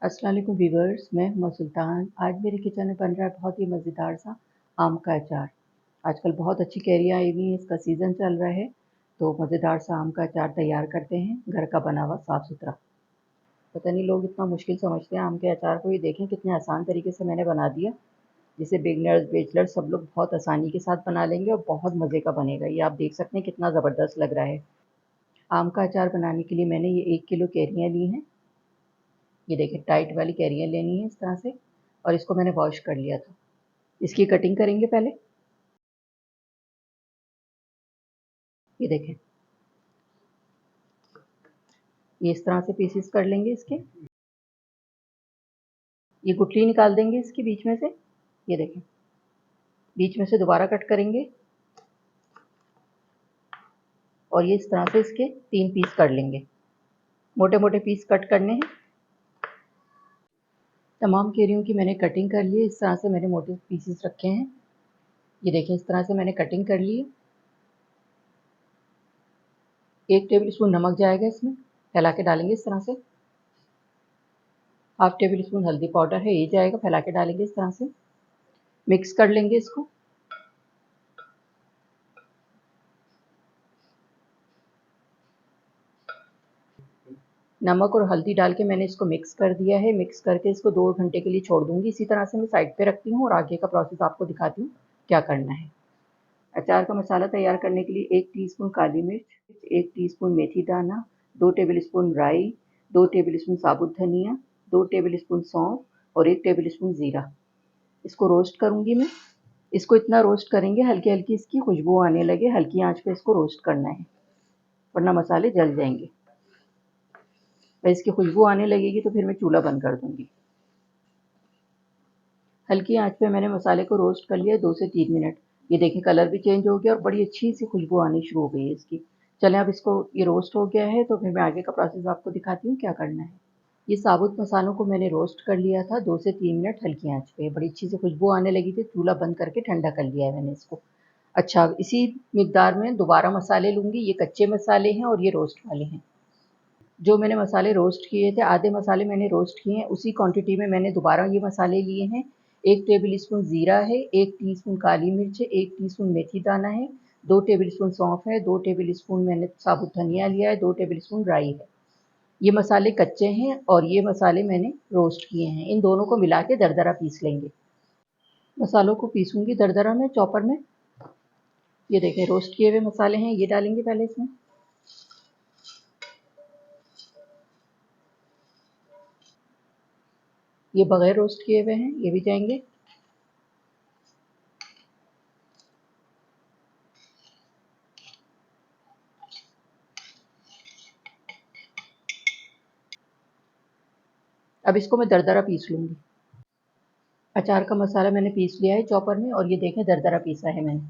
अस्सलाम वालेकुम व्यूअर्स, मैं हूं सुल्तान। आज मेरे किचन में बन रहा है बहुत ही मज़ेदार सा आम का अचार। आजकल बहुत अच्छी कैरियाँ आई हुई हैं, इसका सीज़न चल रहा है, तो मज़ेदार सा आम का अचार तैयार करते हैं, घर का बना हुआ साफ़ सुथरा। पता नहीं लोग इतना मुश्किल समझते हैं आम के अचार को, ये देखें कितने आसान तरीके से मैंने बना दिया, जिसे बिगनर्स बैचलर्स सब लोग बहुत आसानी के साथ बना लेंगे और बहुत मज़े का बनेगा। ये आप देख सकते हैं कितना ज़बरदस्त लग रहा है। आम का अचार बनाने के लिए मैंने ये 1 किलो कैरियाँ ली हैं। ये देखिए टाइट वाली कैरियाँ लेनी है इस तरह से, और इसको मैंने वॉश कर लिया था। इसकी कटिंग करेंगे पहले। ये देखें, ये इस तरह से पीसेस कर लेंगे इसके। ये गुठली निकाल देंगे इसके बीच में से। ये देखें, बीच में से दोबारा कट करेंगे और ये इस तरह से इसके 3 पीस कर लेंगे। मोटे मोटे पीस कट करने हैं। तमाम कैरियों की मैंने कटिंग कर ली है। इस तरह से मैंने मोटे पीसेस रखे हैं। ये देखें, इस तरह से मैंने कटिंग कर ली है। 1 टेबल स्पून नमक जाएगा इसमें, फैला के डालेंगे इस तरह से। हाफ टेबल स्पून हल्दी पाउडर है, ये जाएगा, फैला के डालेंगे इस तरह से। मिक्स कर लेंगे इसको। नमक और हल्दी डाल के मैंने इसको मिक्स कर दिया है। मिक्स करके इसको 2 घंटे के लिए छोड़ दूंगी। इसी तरह से मैं साइड पे रखती हूँ और आगे का प्रोसेस आपको दिखाती हूँ क्या करना है। अचार का मसाला तैयार करने के लिए 1 टीस्पून काली मिर्च, 1 टीस्पून मेथी दाना, 2 टेबलस्पून राई, 2 टेबलस्पून साबुत धनिया, 2 टेबलस्पून सौंफ और 1 टेबलस्पून ज़ीरा। इसको रोस्ट करूँगी मैं। इसको इतना रोस्ट करेंगे हल्की हल्की इसकी खुशबू आने लगे। हल्की आंच पे इसको रोस्ट करना है, वरना मसाले जल जाएंगे। और इसकी खुशबू आने लगेगी तो फिर मैं चूल्हा बंद कर दूँगी। हल्की आंच पे मैंने मसाले को रोस्ट कर लिया 2 से 3 मिनट। ये देखें कलर भी चेंज हो गया और बड़ी अच्छी सी खुशबू आनी शुरू हो गई है इसकी। चलें अब इसको, ये रोस्ट हो गया है तो फिर मैं आगे का प्रोसेस आपको दिखाती हूँ क्या करना है। ये साबुत मसालों को मैंने रोस्ट कर लिया था 2 से 3 मिनट हल्की आंच पे। बड़ी अच्छी सी खुशबू आने लगी थी, चूल्हा बंद करके ठंडा कर लिया है मैंने इसको। अच्छा, इसी मिकदार में दोबारा मसाले लूँगी। ये कच्चे मसाले हैं और ये रोस्ट वाले हैं। जो मैंने मसाले रोस्ट किए थे, आधे मसाले मैंने रोस्ट किए हैं, उसी क्वांटिटी में मैंने दोबारा ये मसाले लिए हैं। 1 टेबलस्पून ज़ीरा है, 1 टीस्पून काली मिर्च है, 1 टीस्पून मेथी दाना है, 2 टेबलस्पून सौंफ है, 2 टेबलस्पून मैंने साबुत धनिया लिया है, 2 टेबलस्पून राई है। ये मसाले कच्चे हैं और ये मसाले मैंने रोस्ट किए हैं। इन दोनों को मिला के दरदरा पीस लेंगे। मसालों को पीसूँगी दरदरा में, चॉपर में। ये देखें रोस्ट किए हुए मसाले हैं, ये डालेंगे पहले इसमें। ये बगैर रोस्ट किए हुए हैं, ये भी जाएंगे। अब इसको मैं दरदरा पीस लूँगी। अचार का मसाला मैंने पीस लिया है चॉपर में और ये देखें दरदरा पीसा है मैंने।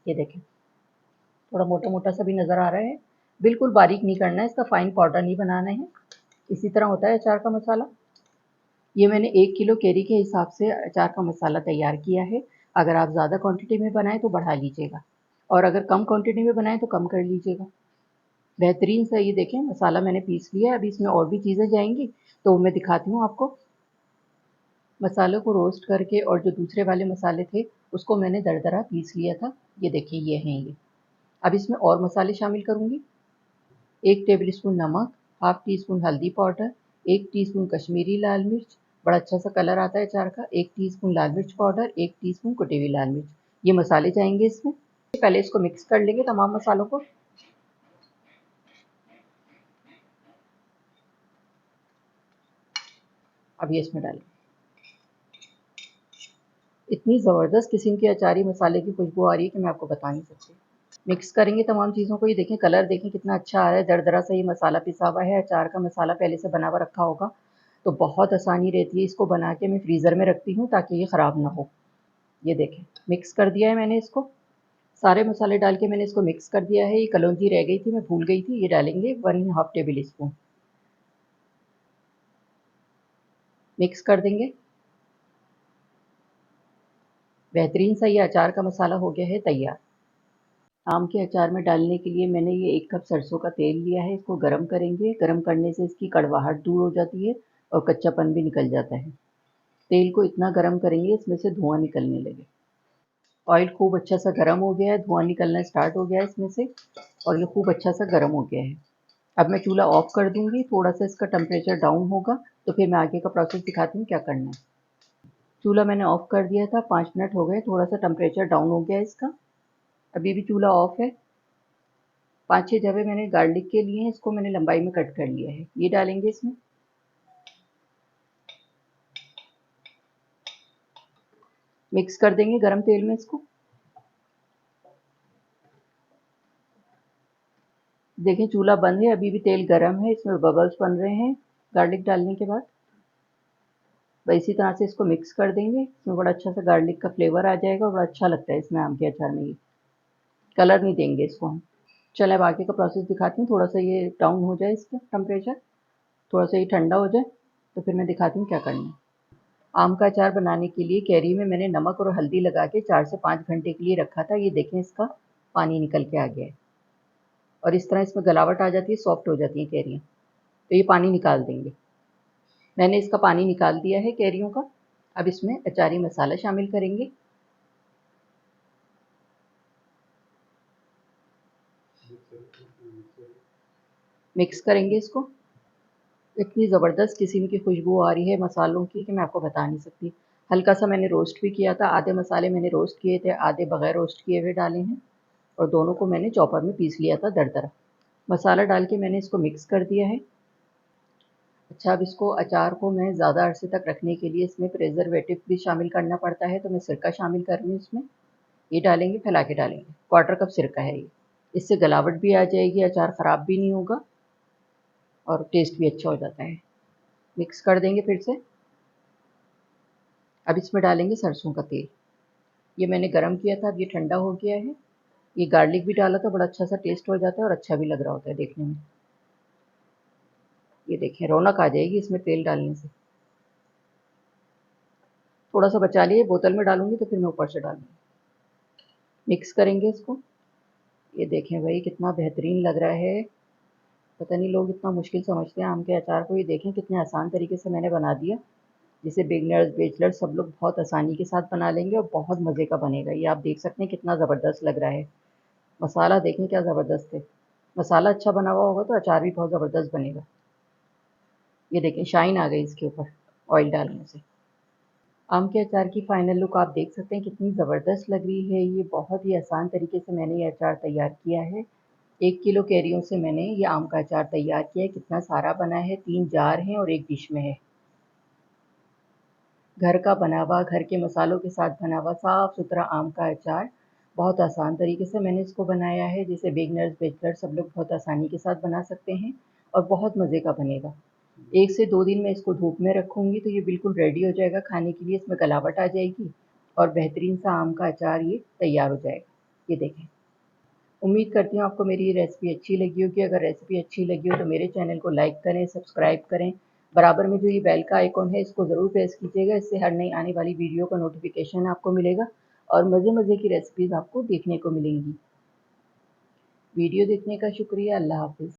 ये देखें थोड़ा मोटा मोटा सा भी नज़र आ रहा है। बिल्कुल बारीक नहीं करना है, इसका फाइन पाउडर नहीं बनाना है। इसी तरह होता है अचार का मसाला। ये मैंने 1 किलो कैरी के हिसाब से अचार का मसाला तैयार किया है। अगर आप ज़्यादा क्वांटिटी में बनाएं तो बढ़ा लीजिएगा, और अगर कम क्वांटिटी में बनाएं तो कम कर लीजिएगा। बेहतरीन सा ये देखें मसाला मैंने पीस लिया है। अभी इसमें और भी चीज़ें जाएंगी तो मैं दिखाती हूँ आपको। मसालों को रोस्ट करके और जो दूसरे वाले मसाले थे उसको मैंने दरदरा पीस लिया था। ये देखिए ये हैं ये। अब इसमें और मसाले शामिल करूँगी। 1 टेबलस्पून नमक, हाफ टी स्पून हल्दी पाउडर, 1 टीस्पून कश्मीरी लाल मिर्च, बड़ा अच्छा सा कलर आता है अचार का, 1 टीस्पून लाल मिर्च पाउडर, 1 टीस्पून कुटी हुई लाल मिर्च। ये मसाले जाएंगे इसमें। पहले इसको मिक्स कर लेंगे तमाम मसालों को। अब ये इसमें डालें। इतनी ज़बरदस्त किस्म की अचारी मसाले की खुशबू आ रही है कि मैं आपको बता नहीं सकती। मिक्स करेंगे तमाम चीज़ों को। ये देखें कलर देखें कितना अच्छा आ रहा है। दरदरा सा ये मसाला पिसा हुआ है। अचार का मसाला पहले से बना हुआ रखा होगा तो बहुत आसानी रहती है। इसको बना के मैं फ्रीज़र में रखती हूँ ताकि ये ख़राब ना हो। ये देखें मिक्स कर दिया है मैंने इसको। सारे मसाले डाल के मैंने इसको मिक्स कर दिया है। ये कलौंजी रह गई थी, मैं भूल गई थी, ये डालेंगे 1½ टेबल स्पून। मिक्स कर देंगे। बेहतरीन सा ये अचार का मसाला हो गया है तैयार। आम के अचार में डालने के लिए मैंने ये 1 कप सरसों का तेल लिया है। इसको गर्म करेंगे। गर्म करने से इसकी कड़वाहट दूर हो जाती है और कच्चापन भी निकल जाता है। तेल को इतना गर्म करेंगे इसमें से धुआं निकलने लगे। ऑयल खूब अच्छा सा गर्म हो गया है, धुआं निकलना स्टार्ट हो गया है इसमें से और ये खूब अच्छा सा गर्म हो गया है। अब मैं चूल्हा ऑफ कर दूंगी, थोड़ा सा इसका टेम्परेचर डाउन होगा तो फिर मैं आगे का प्रोसेस दिखाती हूँ क्या करना है। चूल्हा मैंने ऑफ कर दिया था, 5 मिनट हो गए, थोड़ा सा टेम्परेचर डाउन हो गया है इसका। अभी भी चूल्हा ऑफ है। 5-6 जवे मैंने गार्लिक के लिए हैं, इसको मैंने लंबाई में कट कर लिया है, ये डालेंगे इसमें। मिक्स कर देंगे गरम तेल में इसको। देखें चूल्हा बंद है, अभी भी तेल गरम है, इसमें बबल्स बन रहे हैं गार्लिक डालने के बाद। बस इसी तरह से इसको मिक्स कर देंगे, इसमें बड़ा अच्छा सा गार्लिक का फ्लेवर आ जाएगा और बड़ा अच्छा लगता है इसमें आम के अचार में। ये कलर नहीं देंगे इसको हम। चले अब आगे का प्रोसेस दिखाती हूँ, थोड़ा सा ये डाउन हो जाए इसका टेम्परेचर, थोड़ा सा ये ठंडा हो जाए तो फिर मैं दिखाती हूँ क्या करना है। आम का अचार बनाने के लिए कैरी में मैंने नमक और हल्दी लगा के 4 से 5 घंटे के लिए रखा था। ये देखें इसका पानी निकल के आ गया है और इस तरह इसमें गलावट आ जाती है, सॉफ्ट हो जाती है कैरियाँ, तो ये पानी निकाल देंगे। मैंने इसका पानी निकाल दिया है कैरियों का। अब इसमें अचारी मसाला शामिल करेंगे। मिक्स करेंगे इसको। इतनी ज़बरदस्त किस्म की खुशबू आ रही है मसालों की कि मैं आपको बता नहीं सकती। हल्का सा मैंने रोस्ट भी किया था, आधे मसाले मैंने रोस्ट किए थे, आधे बगैर रोस्ट किए हुए डाले हैं और दोनों को मैंने चॉपर में पीस लिया था दरदरा। मसाला डाल के मैंने इसको मिक्स कर दिया है। अच्छा, अब इसको अचार को मैं ज़्यादा अरसे तक रखने के लिए इसमें प्रिजर्वेटिव भी शामिल करना पड़ता है, तो मैं सिरका शामिल कर रही हूँ इसमें। ये डालेंगे, फैला के डालेंगे। 1/4 कप सिरका है ये। इससे गलावट भी आ जाएगी, अचार ख़राब भी नहीं होगा और टेस्ट भी अच्छा हो जाता है। मिक्स कर देंगे फिर से। अब इसमें डालेंगे सरसों का तेल। ये मैंने गरम किया था, अब ये ठंडा हो गया है। ये गार्लिक भी डाला था, बड़ा अच्छा सा टेस्ट हो जाता है और अच्छा भी लग रहा होता है देखने में। ये देखें रौनक आ जाएगी इसमें तेल डालने से। थोड़ा सा बचा लिए, बोतल में डालूंगी तो फिर मैं ऊपर से डालूंगी। मिक्स करेंगे इसको। ये देखें भाई कितना बेहतरीन लग रहा है। पता नहीं लोग इतना मुश्किल समझते हैं आम के अचार को, ये देखें कितने आसान तरीके से मैंने बना दिया, जिसे बिगनर्स बैचलर्स सब लोग बहुत आसानी के साथ बना लेंगे और बहुत मज़े का बनेगा। ये आप देख सकते हैं कितना ज़बरदस्त लग रहा है। मसाला देखें क्या ज़बरदस्त है। मसाला अच्छा बना हुआ होगा तो अचार भी बहुत ज़बरदस्त बनेगा। ये देखें शाइन आ गई इसके ऊपर ऑयल डालने से। आम के अचार की फाइनल लुक आप देख सकते हैं कितनी ज़बरदस्त लग रही है। ये बहुत ही आसान तरीके से मैंने ये अचार तैयार किया है। 1 किलो कैरियों से मैंने ये आम का अचार तैयार किया है। कितना सारा बना है, 3 जार हैं और 1 डिश में है। घर का बना हुआ, घर के मसालों के साथ बना हुआ साफ़ सुथरा आम का अचार बहुत आसान तरीके से मैंने इसको बनाया है, जिसे बिगनर्स बैचलर्स सब लोग बहुत आसानी के साथ बना सकते हैं और बहुत मज़े का बनेगा। 1 से 2 दिन मैं इसको धूप में रखूँगी तो ये बिल्कुल रेडी हो जाएगा खाने के लिए। इसमें गलावट आ जाएगी और बेहतरीन सा आम का अचार ये तैयार हो जाएगा। ये देखें। उम्मीद करती हूँ आपको मेरी ये रेसिपी अच्छी लगी होगी। अगर रेसिपी अच्छी लगी हो तो मेरे चैनल को लाइक करें, सब्सक्राइब करें। बराबर में जो ये बेल का आइकॉन है इसको ज़रूर प्रेस कीजिएगा, इससे हर नई आने वाली वीडियो का नोटिफिकेशन आपको मिलेगा और मज़े-मज़े की रेसिपीज़ आपको देखने को मिलेंगी। वीडियो देखने का शुक्रिया। अल्लाह हाफ़िज़।